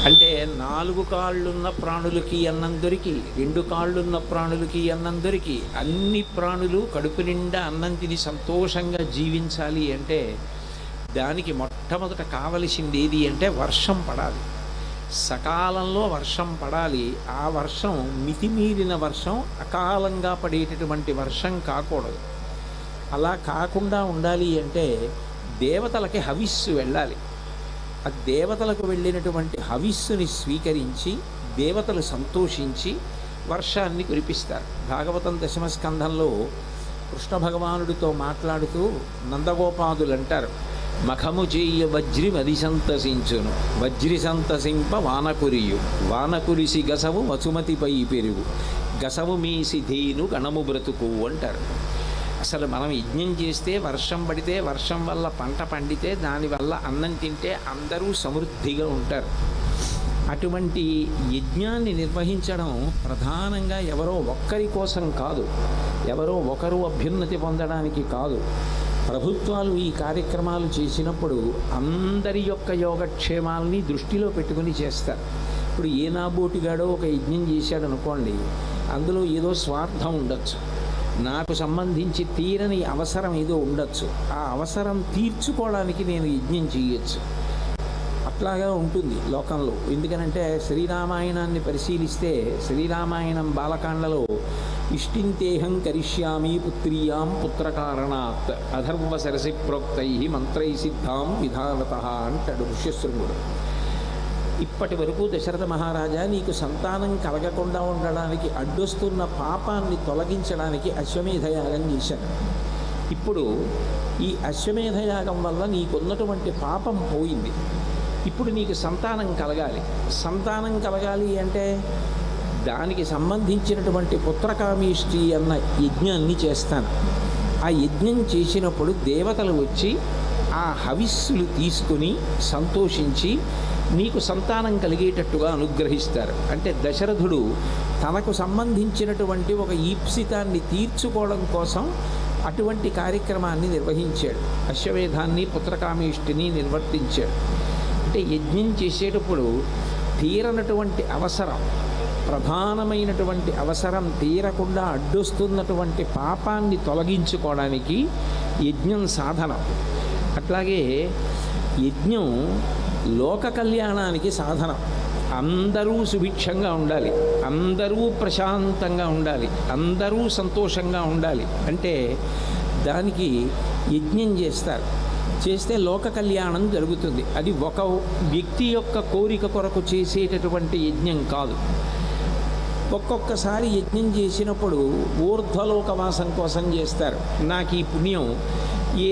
అంటే నాలుగు కాళ్ళున్న ప్రాణులకి అన్నం దొరికి, రెండు కాళ్ళున్న ప్రాణులకి అన్నం దొరికి, అన్ని ప్రాణులు కడుపు నిండా అన్నం తిని సంతోషంగా జీవించాలి అంటే దానికి మొట్టమొదట కావలసింది ఏది అంటే వర్షం పడాలి. సకాలంలో వర్షం పడాలి. ఆ వర్షం మితిమీరిన వర్షం, అకాలంగా పడేటటువంటి వర్షం కాకూడదు. అలా కాకుండా ఉండాలి అంటే దేవతలకి హవిస్సు వెళ్ళాలి. ఆ దేవతలకు వెళ్ళినటువంటి హవిస్సుని స్వీకరించి దేవతలు సంతోషించి వర్షాన్ని కురిపిస్తారు. భాగవతం దశమ స్కంధంలో కృష్ణ భగవానుడితో మాట్లాడుతూ నందగోపాదులు అంటారు, మఖము చెయ్య వజ్రి మది సంతసించును, వజ్రి సంతసింప వానకురియు, వానకురిసి గసవు వసుమతిపై పెరుగు, గసవు మీసి ధేను గణము బ్రతుకు అంటారు. అసలు మనం యజ్ఞం చేస్తే వర్షం పడితే, వర్షం వల్ల పంట పండితే, దానివల్ల అన్నం తింటే అందరూ సమృద్ధిగా ఉంటారు. అటువంటి యజ్ఞాన్ని నిర్వహించడం ప్రధానంగా ఎవరో ఒక్కరి కోసం కాదు, ఎవరో ఒకరు అభ్యున్నతి పొందడానికి కాదు. ప్రభుత్వాలు ఈ కార్యక్రమాలు చేసినప్పుడు అందరి యొక్క యోగక్షేమాలని దృష్టిలో పెట్టుకుని చేస్తారు. ఇప్పుడు ఏ నాబోటిగాడో ఒక యజ్ఞం చేశాడు అనుకోండి, అందులో ఏదో స్వార్థం ఉండొచ్చు, నాకు సంబంధించి తీరని అవసరం ఏదో ఉండొచ్చు, ఆ అవసరం తీర్చుకోవడానికి నేను యజ్ఞం చేయొచ్చు. అట్లాగా ఉంటుంది లోకంలో. ఎందుకనంటే శ్రీరామాయణాన్ని పరిశీలిస్తే శ్రీరామాయణం బాలకాండలో ఇష్టింతేహం కరిష్యామి పుత్రీయాం పుత్రకారణాత్ అధర్వ సరసి ప్రోక్తై మంత్రై సిద్ధాం విధానత అంటాడు ఋష్యశృంగుడు. ఇప్పటి వరకు దశరథ మహారాజా నీకు సంతానం కలగకుండా ఉండడానికి అడ్డొస్తున్న పాపాన్ని తొలగించడానికి అశ్వమేధయాగం చేశాను. ఇప్పుడు ఈ అశ్వమేధయాగం వల్ల నీకున్నటువంటి పాపం పోయింది. ఇప్పుడు నీకు సంతానం కలగాలి. సంతానం కలగాలి అంటే దానికి సంబంధించినటువంటి పుత్రకామేష్టి అన్న యజ్ఞాన్ని చేస్తాను. ఆ యజ్ఞం చేసినప్పుడు దేవతలు వచ్చి ఆ హవిస్సులు తీసుకుని సంతోషించి నీకు సంతానం కలిగేటట్టుగా అనుగ్రహిస్తారు. అంటే దశరథుడు తనకు సంబంధించినటువంటి ఒక ఈప్సితాన్ని తీర్చుకోవడం కోసం అటువంటి కార్యక్రమాన్ని నిర్వహించాడు. అశ్వమేధాన్ని పుత్రకామేష్టిని నిర్వర్తించాడు. అంటే యజ్ఞం చేసేటప్పుడు తీరనటువంటి అవసరం, ప్రధానమైనటువంటి అవసరం తీరకుండా అడ్డొస్తున్నటువంటి పాపాన్ని తొలగించుకోవడానికి యజ్ఞం సాధనం. అట్లాగే యజ్ఞం లోక కళ్యాణానికి సాధనం. అందరూ సుభిక్షంగా ఉండాలి, అందరూ ప్రశాంతంగా ఉండాలి, అందరూ సంతోషంగా ఉండాలి అంటే దానికి యజ్ఞం చేస్తారు. చేస్తే లోక కళ్యాణం జరుగుతుంది. అది ఒక వ్యక్తి యొక్క కోరిక కొరకు చేసేటటువంటి యజ్ఞం కాదు. ఒక్కొక్కసారి యజ్ఞం చేసినప్పుడు ఊర్ధ్వలోకవాసం కోసం చేస్తారు. నాకు ఈ పుణ్యం ఏ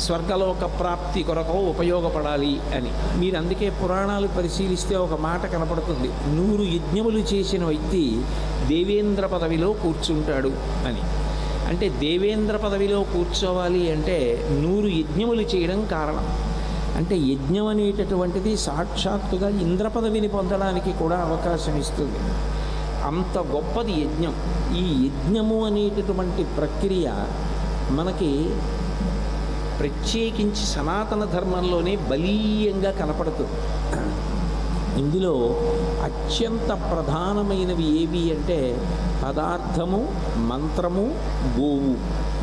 స్వర్గలోక ప్రాప్తి కొరకు ఉపయోగపడాలి అని. మీరు అందుకే పురాణాలు పరిశీలిస్తే ఒక మాట కనపడుతుంది, 100 యజ్ఞములు చేసిన వ్యక్తి దేవేంద్ర పదవిలో కూర్చుంటాడు అని. అంటే దేవేంద్ర పదవిలో కూర్చోవాలి అంటే 100 యజ్ఞములు చేయడం కారణం. అంటే యజ్ఞం అనేటటువంటిది సాక్షాత్తుగా ఇంద్ర పదవిని పొందడానికి కూడా అవకాశం ఇస్తుంది. అంత గొప్పది యజ్ఞం. ఈ యజ్ఞము అనేటటువంటి ప్రక్రియ మనకి ప్రత్యేకించి సనాతన ధర్మంలోనే బలీయంగా కనపడుతుంది. ఇందులో అత్యంత ప్రధానమైనవి ఏవి అంటే పదార్థము, మంత్రము, గోవు,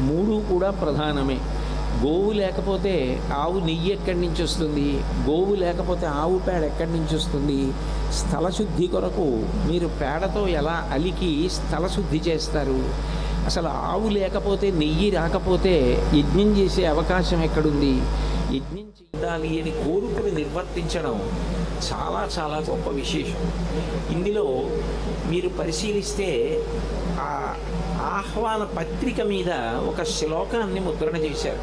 3 కూడా ప్రధానమే. గోవు లేకపోతే ఆవు నెయ్యి ఎక్కడి నుంచి వస్తుంది? గోవు లేకపోతే ఆవు పేడ ఎక్కడి నుంచి వస్తుంది? స్థలశుద్ధి కొరకు మీరు పేడతో ఎలా అలికి స్థలశుద్ధి చేస్తారు? అసలు ఆవు లేకపోతే, నెయ్యి రాకపోతే యజ్ఞం చేసే అవకాశం ఎక్కడుంది? యజ్ఞం చేయాలి అని కోరుకుని నిర్వర్తించడం చాలా చాలా గొప్ప విశేషం. ఇందులో మీరు పరిశీలిస్తే ఆ ఆహ్వాన పత్రిక మీద ఒక శ్లోకాన్ని ముద్రణ చేశారు.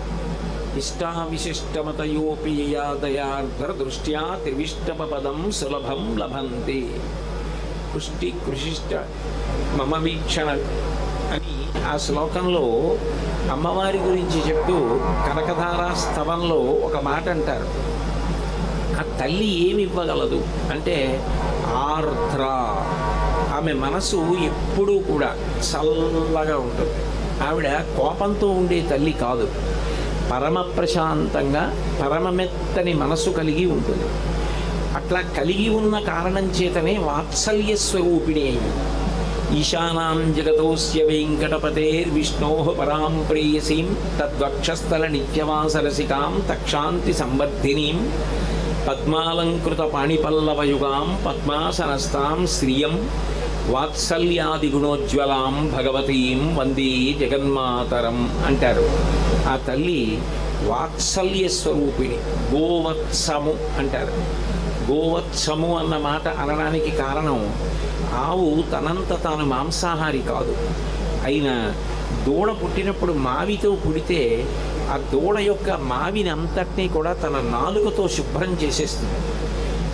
ఇష్టావిశిష్టమతయోపియాదయార్ధర దృష్ట్యా త్రివిష్టపదం సులభం లభంతే పుష్టి కృషిష్ట మమ వీక్షణ అని ఆ శ్లోకంలో అమ్మవారి గురించి చెప్తూ కనకధారా స్తవంలో ఒక మాట అంటారు. ఆ తల్లి ఏమి ఇవ్వగలదు అంటే ఆర్ద్ర. ఆమె మనసు ఎప్పుడూ కూడా చల్లగా ఉంటుంది. ఆవిడ కోపంతో ఉండే తల్లి కాదు, పరమ ప్రశాంతంగా పరమ మెత్తని మనసు కలిగి ఉంటుంది. అట్లా కలిగి ఉన్న కారణం చేతనే వాత్సల్య స్వరూపిణి అయింది. ఈశానాం జగతోస్య వెంకటపతేర్విష్ణో పరాం ప్రేయసీం తద్వక్షస్థల నిత్యవాసరసికాం తక్షాంతి సంవర్ధినీం పద్మాలంకృత పాణిపల్లవయుగాం పద్మాసనస్తాం శ్రియం వాత్సల్యాదిగుణోజ్వలాం భగవతీం వందే జగన్మాతరం అంటారు. ఆ తల్లి వాత్సల్య స్వరూపిణి. గోవత్సము అంటారు. గోవత్సము అన్న మాట అనడానికి కారణం, ఆవు తనంత తాను మాంసాహారి కాదు. అయినా దూడ పుట్టినప్పుడు మావితో పుడితే ఆ దూడ యొక్క మావిని అంతటినీ కూడా తన నాలుకతో శుభ్రం చేసేస్తుంది.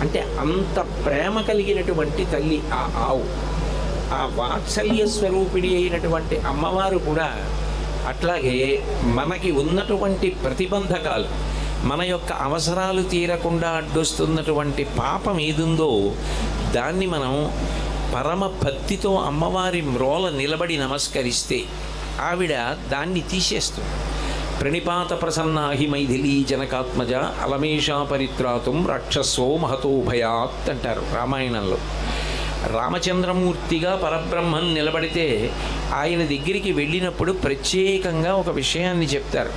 అంటే అంత ప్రేమ కలిగినటువంటి తల్లి ఆ ఆవు. ఆ వాత్సల్య స్వరూపిణి అయినటువంటి అమ్మవారు కూడా అట్లాగే మనకి ఉన్నటువంటి ప్రతిబంధకాలు, మన యొక్క అవసరాలు తీరకుండా అడ్డొస్తున్నటువంటి పాపం ఏదుందో దాన్ని మనం పరమ భక్తితో అమ్మవారి మ్రోల నిలబడి నమస్కరిస్తే ఆవిడ దాన్ని తీసేస్తుంది. ప్రణిపాత ప్రసన్నాహి మైథిలీ జనకాత్మజ అలమేషా పరిత్రాతుం రాక్షసో మహతో భయాత్ అంటారు రామాయణంలో. రామచంద్రమూర్తిగా పరబ్రహ్మం నిలబడితే ఆయన దగ్గరికి వెళ్ళినప్పుడు ప్రత్యేకంగా ఒక విషయాన్ని చెప్తారు.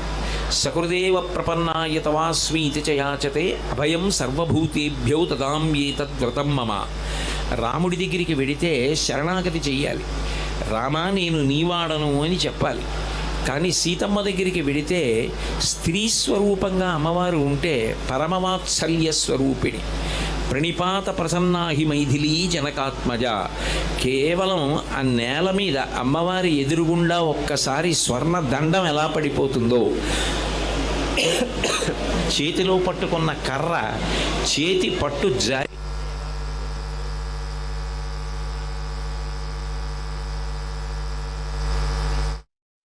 సకృదేవ ప్రపన్నాయ తవాస్మీతి చ యాచతే అభయం సర్వభూతేభ్యో తదామ్యేతద్వ్రతం మమ. రాముడి దగ్గరికి వెడితే శరణాగతి చెయ్యాలి. రామా నేను నీవాడను అని చెప్పాలి. కానీ సీతమ్మ దగ్గరికి వెడితే స్త్రీ స్వరూపంగా అమ్మవారు ఉంటే పరమవాత్సల్య స్వరూపిణి. ప్రణిపాత ప్రసన్నాహి మైథిలీ జనకాత్మజ. కేవలం ఆ నేల మీద అమ్మవారి ఎదురుగుండా ఒక్కసారి స్వర్ణ దండం ఎలా పడిపోతుందో, చేతిలో పట్టుకున్న కర్ర చేతి పట్టు జారి